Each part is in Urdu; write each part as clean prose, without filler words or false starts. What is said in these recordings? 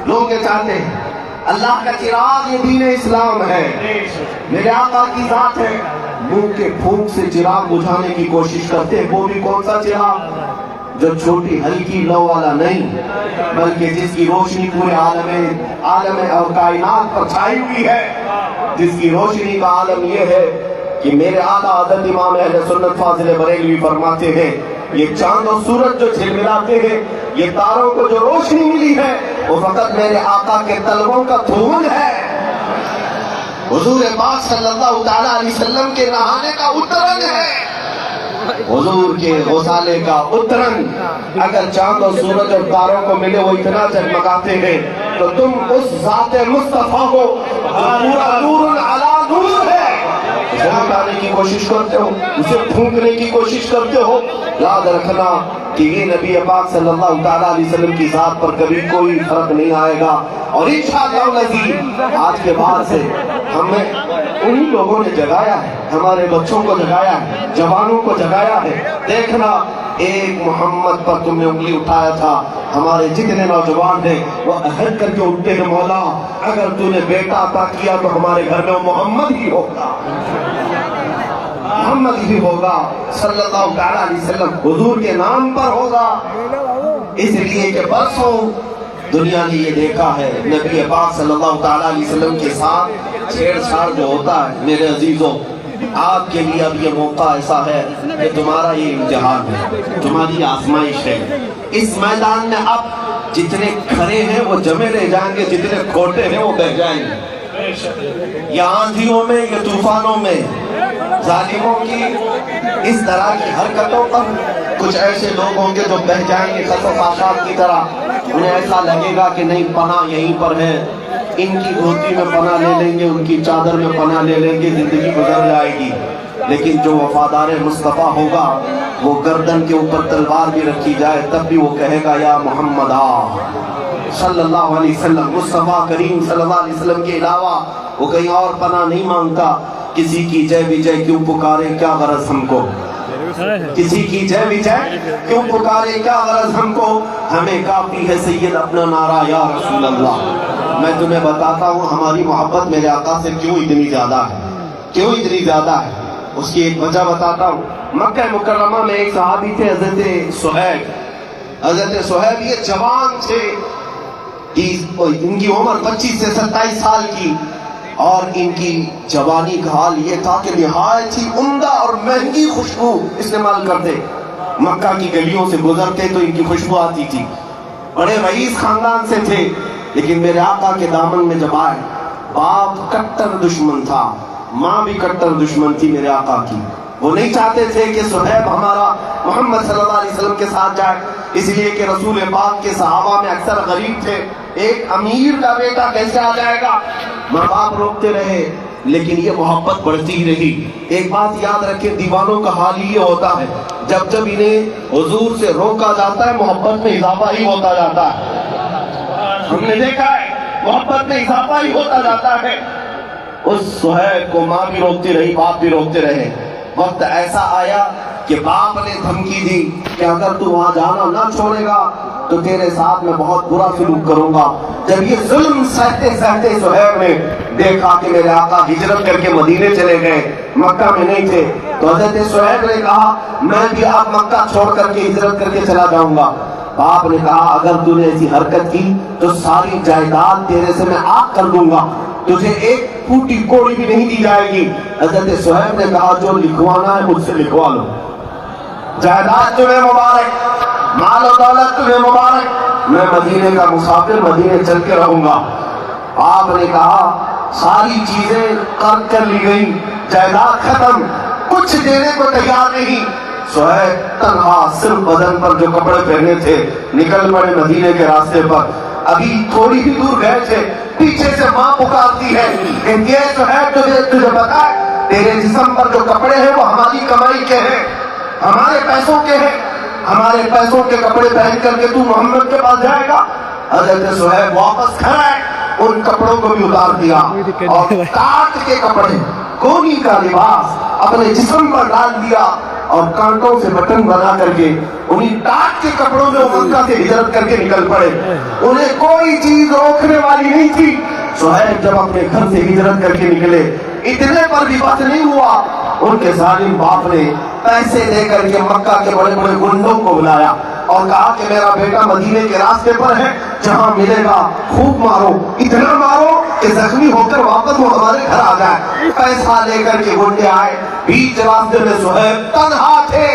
لوگ یہ چاہتے ہیں اللہ کا چراغ یہ دین اسلام ہے، میرے آقا کی ذات ہے، منہ کے پھونک سے چراغ بجھانے کی کوشش کرتے ہیں۔ وہ بھی کون سا چراغ؟ جو چھوٹی ہلکی لو والا نہیں، بلکہ جس کی روشنی پورے عالم اور کائنات پر چھائی ہوئی ہے، جس کی روشنی کا عالم یہ ہے کہ میرے اعلیٰ حضرت امام اہل سنت فاضل بریلوی فرماتے ہیں یہ چاند اور سورج جو جھلملاتے ہیں، یہ تاروں کو جو روشنی ملی ہے وہ فقط میرے آقا کے تلووں کا دھول ہے، حضور پاک صلی اللہ تعالیٰ علیہ وسلم کے نہانے کا اترن ہے، حضور کے غسالے کا اترن۔ اگر چاند اور سورج اور تاروں کو ملے وہ اتنا جگمگاتے ہیں تو تم اس ذات مصطفیٰ کو جو پورا نور علی نور ہے اسے مٹانے کی کوشش کرتے ہو، اسے پھونکنے کی کوشش کرتے ہو۔ یاد رکھنا کہ یہ نبی پاک صلی اللہ تعالیٰ علیہ وسلم کی ذات پر کبھی کوئی فرق نہیں آئے گا، اور انشاءاللہ العزیز آج کے بعد سے ہمیں انہی لوگوں نے جگایا ہے، ہمارے بچوں کو جگایا ہے، جوانوں کو جگایا ہے۔ دیکھنا ایک محمد پر تم نے انگلی اٹھایا تھا، ہمارے جتنے نوجوان ہیں وہ عہد کر کے اٹھتے ہیں مولا اگر تو نے بیٹا عطا کیا تو ہمارے گھر میں وہ محمد ہی ہوگا، محمد ہی ہوگا صلی اللہ تعالیٰ علیہ وسلم، حضور کے نام پر ہوگا۔ اس لیے کہ برسوں دنیا نے یہ دیکھا ہے نبی پاک صلی اللہ تعالیٰ علیہ وسلم کے ساتھ چھیڑ چھاڑ جو ہوتا ہے۔ میرے عزیزوں، آپ کے لیے اب یہ موقع ایسا ہے کہ تمہارا یہ امتحان ہے، تمہاری آزمائش ہے۔ اس میدان میں اب جتنے کھڑے ہیں وہ جمے رہ جائیں گے، جتنے کھوٹے ہیں وہ بہ جائیں گے۔ یا آندھیوں میں یا طوفانوں میں ظالموں کی اس طرح کی حرکتوں پر کچھ ایسے لوگ ہوں گے جو بہ جائیں گے خط و خاشاک کی طرح، انہیں ایسا لگے گا کہ نہیں پناہ یہیں پر ہے، ان کی دھوتی میں پناہ لے لیں گے، ان کی چادر میں پناہ لے لیں گے، زندگی گزر جائے گی۔ لیکن جو وفادار مصطفیٰ ہوگا وہ گردن کے اوپر تلوار بھی رکھی جائے تب بھی وہ کہے گا یا محمد صلی اللہ علیہ وسلم۔ مصطفیٰ کریم صلی اللہ علیہ وسلم کے علاوہ وہ کہیں اور پناہ نہیں مانگتا۔ کسی کی جے وجے کیوں پکارے کیا غرض ہم کو، کسی کی جے وجے کیوں پکارے کیا غرض ہم کو، ہمیں کافی ہے سید اپنا نعرہ یا رسول اللہ۔ میں تمہیں بتاتا ہوں ہماری محبت میرے آقا سے کیوں اتنی زیادہ ہے، کیوں اتنی زیادہ ہے، اس کی ایک وجہ بتاتا ہوں۔ مکہ مکرمہ میں ایک صحابی تھے حضرت صہیب، حضرت صہیب یہ جوان تھے، ان کی عمر 25 سے 27 سال کی، اور ان کی جوانی کا حال یہ تھا کہ نہایت ہی عمدہ اور مہنگی خوشبو استعمال کرتے، مکہ کی گلیوں سے گزرتے تو ان کی خوشبو آتی تھی، بڑے رئیس خاندان سے تھے، لیکن میرے آقا کے دامن میں جب آئے، باپ کٹر دشمن تھا، ماں بھی کٹر دشمن تھی میرے آقا کی، وہ نہیں چاہتے تھے کہ صہیب ہمارا محمد صلی اللہ علیہ وسلم کے ساتھ جائے، اس لیے کہ رسول پاک کے صحابہ میں اکثر غریب تھے، ایک امیر کا بیٹا کیسے آ جائے گا، ماں باپ روکتے رہے، لیکن یہ محبت بڑھتی ہی رہی۔ ایک بات یاد رکھیں، دیوانوں کا حال یہ ہوتا ہے جب جب انہیں حضور سے روکا جاتا ہے محبت میں اضافہ ہی ہوتا جاتا ہے، ہم نے دیکھا ہے محبت میں اضافہ ہی ہوتا جاتا ہے۔ اس صہیب کو ماں بھی روکتی رہی، باپ بھی روکتے رہے، وقت ایسا آیا کہ باپ نے دھمکی دی کہ اگر تو وہاں جانا نہ چھوڑے گا تو تیرے ساتھ میں بہت برا سلوک کروں گا۔ جب یہ ظلم سہتے سہتے صہیب نے دیکھا کہ میرے آقا ہجرت کر کے مدینے چلے گئے، مکہ میں نہیں تھے، تو حضرت صہیب نے کہا میں بھی اب مکہ چھوڑ کر کے ہجرت کر کے چلا جاؤں گا۔ باپ نے کہا اگر تو نے ایسی حرکت کی تو ساری جائیداد تیرے سے میں آگ کر دوں گا، تجھے ایک پھوٹی کوڑی بھی نہیں دی جائے گی۔ حضرت صہیب نے کہا جو لکھوانا ہے مجھ سے لکھوا لو، جائیداد تمہیں مبارک، مال و دولت تمہیں مبارک، میں مدینے کا مسافر مدینے چل کے رہوں گا۔ آپ نے کہا ساری چیزیں قرض کر لی گئی، جائیداد ختم، کچھ دینے کو تیار نہیں۔ صہیب تنہا صرف بدن پر جو کپڑے پہنے تھے نکل پڑے مدینے کے راستے پر، ابھی تھوڑی ہی دور گئے تھے، پیچھے سے ماں پکارتی ہے کہ یہ صہیب تجھے پتا ہے تیرے جسم پر جو کپڑے ہیں وہ ہماری کمائی کے ہیں، ہمارے پیسوں کے ہیں، ہمارے پیسوں کے کپڑے پہن کر کے تو محمد کے پاس جائے گا۔ حضرت صہیب واپس کھڑا ہے، ان کپڑوں کو بھی اتار دیا اور کاٹ کے کپڑے، کونی کا لباس اپنے جسم پر ڈال دیا اور کانٹوں سے بٹن بنا کر کے انہیں ٹاٹ کے کپڑوں میں مکہ سے ہجرت کر کے نکل پڑے. انہیں کوئی چیز روکنے والی نہیں تھی. صہیب جب اپنے گھر سے ہجرت کر کے نکلے, اتنے پر بھی بس نہیں ہوا, ان کے ظالم باپ نے پیسے دے کر کے مکہ کے بڑے بڑے گنڈوں کو بلایا اور کہا کہ میرا بیٹا مدینے کے راستے پر ہے, جہاں ملے گا خوب مارو, اتنا مارو کہ زخمی ہو کر واپس وہ ہمارے گھر آ جائے. پیسہ لے کر کے گنڈے آئے. بیچ راستے میں صہیب تنہا تھے,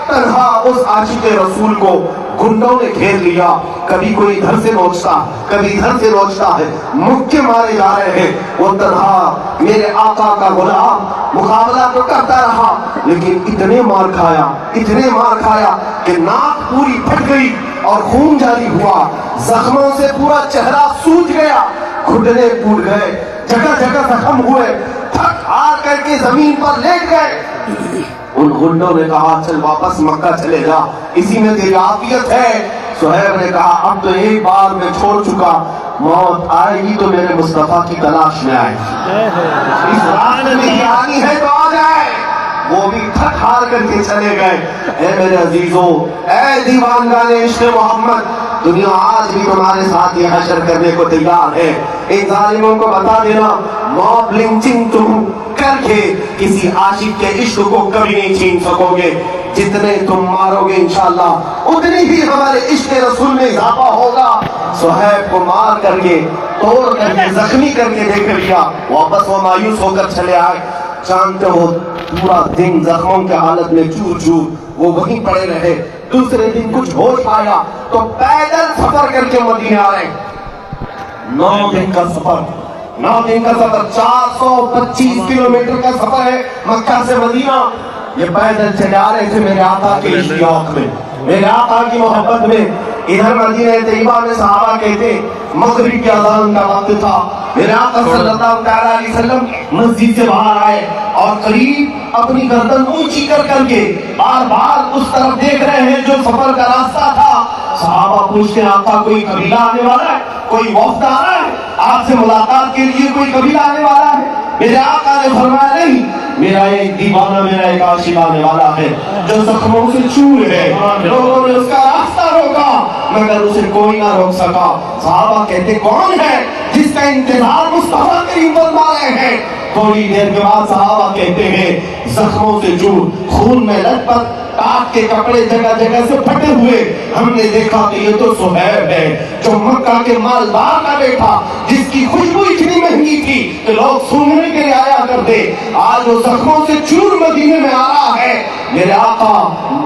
تنہا اس عاشق رسول کو گنڈوں نے گھیر لیا. کبھی کوئی ادھر سے نوچتا, کبھی ادھر سے نوچتا ہے, مکے مارے جا رہے ہیں. وہ تنہا میرے آقا کا غلام مقابلہ تو کرتا رہا, لیکن اتنے مار کھایا, اتنے مار کھایا کہ ناک پوری پھٹ گئی اور خون جاری ہوا. زخموں سے پورا چہرہ سوج گیا, گھٹنے ٹوٹ گئے, جگہ جگہ زخم ہوئے, تھک ہار کر کے زمین پر لیٹ گئے. ان گنڈوں نے کہا چل واپس مکہ چلے جا, اسی میں تیری عافیت ہے. صہیب نے کہا اب تو ایک بار میں چھوڑ چکا, موت آئے گی تو میرے مصطفیٰ کی تلاش میں آئے گی, اس رات میں ہی آنی ہے تو آ جائے. وہ بھی تھک ہار کر کے چلے گئے. اے میرے عزیزوں, اے دیوانگان عشق محمد, دنیا آج بھی تمہارے ساتھ یہ حشر کرنے کو تیار ہے. ان ظالموں کو بتا دینا, موب لنچنگ تم کر کے کسی عاشق کے عشق کو کبھی نہیں چھین سکو گے. جتنے تم مارو گے انشاءاللہ اتنی ہی ہمارے عشق رسول میں اضافہ ہوگا. صہیب کو مار کر کے, توڑ کر کے, زخمی کر کے دیکھ لیا, واپس وہ مایوس ہو کر چلے آئے. جانتے ہو پورا دن زخموں کے حالت میں چور چور وہ وہیں پڑے رہے. دوسرے دن کچھ ہوش آیا تو پیدل سفر کر کے مدینے آئے. 9 دن کا سفر, 9 دن کا سفر, 425 کلومیٹر کا سفر ہے مکہ سے مدینہ. یہ پیدل چلے آ رہے تھے میرے آقا کے اشتیاق میں, میرے آقا کی محبت میں. ادھر مدینہ طیبہ میں صحابہ کہتے مغرب کی اذان کا وقت تھا. میرے آقا صلی اللہ علیہ وسلم مسجد سے باہر آئے اور قریب اپنی گردن اونچی کر کر کے بار بار اس طرف دیکھ رہے ہیں جو سفر کا راستہ تھا. صحابہ پوچھتے ہیں آقا کوئی قبیلہ آنے والا ہے, کوئی وفد آ رہا ہے, آپ سے ملاقات کے لیے کوئی قبیلہ آنے والا ہے؟ میرے آقا نے فرمایا نہیں, میرا ایک دیوانہ, میرا ایک عاشق آنے والا ہے جو زخموں سے چور ہے. لوگوں نے اس کا راستہ روکا مگر اسے کوئی نہ روک سکا. صحابہ کہتے کون ہے جس کا انتظار مصطفیٰ کریم فرما رہے ہیں؟ تھوڑی دیر کے بعد صحابہ کہتے ہیں زخموں سے چور, خون میں لت پت, ٹاٹ کے کپڑے جگہ جگہ سے پھٹے ہوئے. ہم نے دیکھا کہ یہ تو صہیب ہے جو مکہ کے مالدار کا بیٹا, جس کی خوشبو اتنی مہنگی تھی کہ لوگ سونگنے کے لیے آیا کرتے. آج وہ زخموں سے چور مدینے میں آ رہا ہے. میرے آقا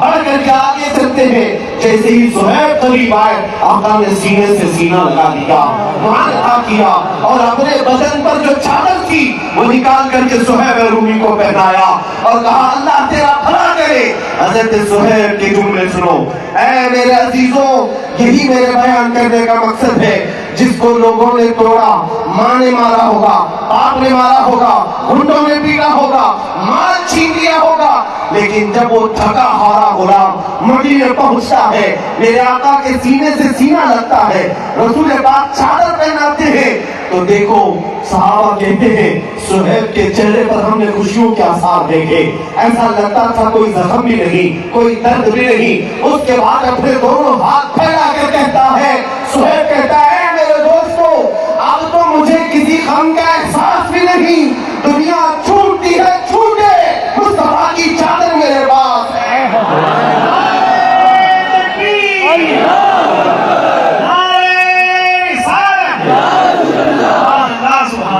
بڑھ کر کے آگے چلتے ہیں. جیسے ہی صہیب قریب آئے, آقا نے سینے سے سینہ لگا دیا, معانقہ کیا اور اپنے بدن پر جو چادر تھی وہ نکال کر کے صہیب رومی کو پہنایا اور کہا اللہ تیرا بھلا کرے. حضرت صہیب کے جملے سنو. اے میرے عزیزوں, یہی میرے بیان کرنے کا مقصد ہے. جس کو لوگوں نے توڑا, ماں نے مارا ہوگا, باپ نے مارا ہوگا, گنڈوں نے پیٹا ہوگا, مال چھین لیا ہوگا, لیکن جب وہ تھکا ہارا غلام مدینے پہنچتا ہے, میرے آقا کے سینے سے سینہ لگتا ہے, رسول پاک چادر پہناتے ہیں, تو دیکھو صحابہ کہتے ہیں صہیب کے چہرے پر ہم نے خوشیوں کے آثار دیکھے. ایسا لگتا تھا کوئی زخم بھی نہیں, کوئی درد بھی نہیں. اس کے بعد اپنے دونوں ہاتھ پھیلا کر کہتا ہے, صہیب کہتا ہے میرے دوستو اب تو مجھے کسی غم کا احساس بھی نہیں. دنیا چھوٹتی ہے چھوٹے, مصطفیٰ کی چادر میرے پاس ہے.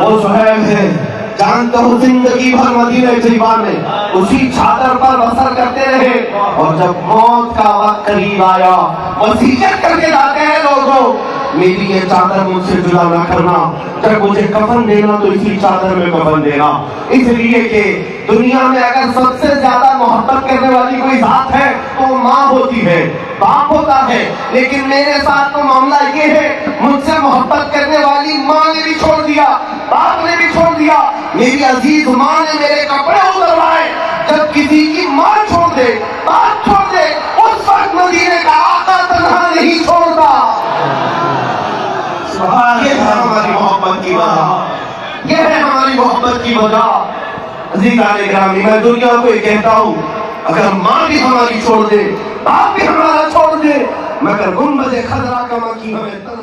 وہ صہیب ہے, جانتا ہوں زندگی بھر مدینہ طیبہ میں اسی چادر پر بسر کرتے رہے. اور جب موت کا وقت قریب آیا, وصیت کر کے جاتے ہیں لوگوں میری یہ چادر مجھ سے جدا نہ کرنا, جب مجھے کفن دینا تو اسی چادر میں کفن دینا. اس لیے کہ دنیا میں اگر سب سے زیادہ محبت کرنے والی کوئی ذات ہے تو ماں ہوتی ہے, باپ ہوتا ہے. لیکن میرے ساتھ تو معاملہ یہ ہے, مجھ سے محبت کرنے والی ماں نے بھی چھوڑ دیا, باپ نے بھی چھوڑ دیا. میری عزیز ماں نے میرے کپڑے اتروائے. جب کسی کی ماں چھوڑ دے, باپ چھوڑ دے, اس وقت مدینے کا آقا تنہا نہیں چھوڑتا. یہ ہے ہماری محبت کی وجہ, یہ ہے ہماری محبت کی وجہ. عزیزان گرامی, میں دنیا کو یہ کہتا ہوں اگر ماں بھی ہماری چھوڑ دے، باپ بھی ہمارا چھوڑ دے، مگر گنبد خضرا کا مکی ہمیں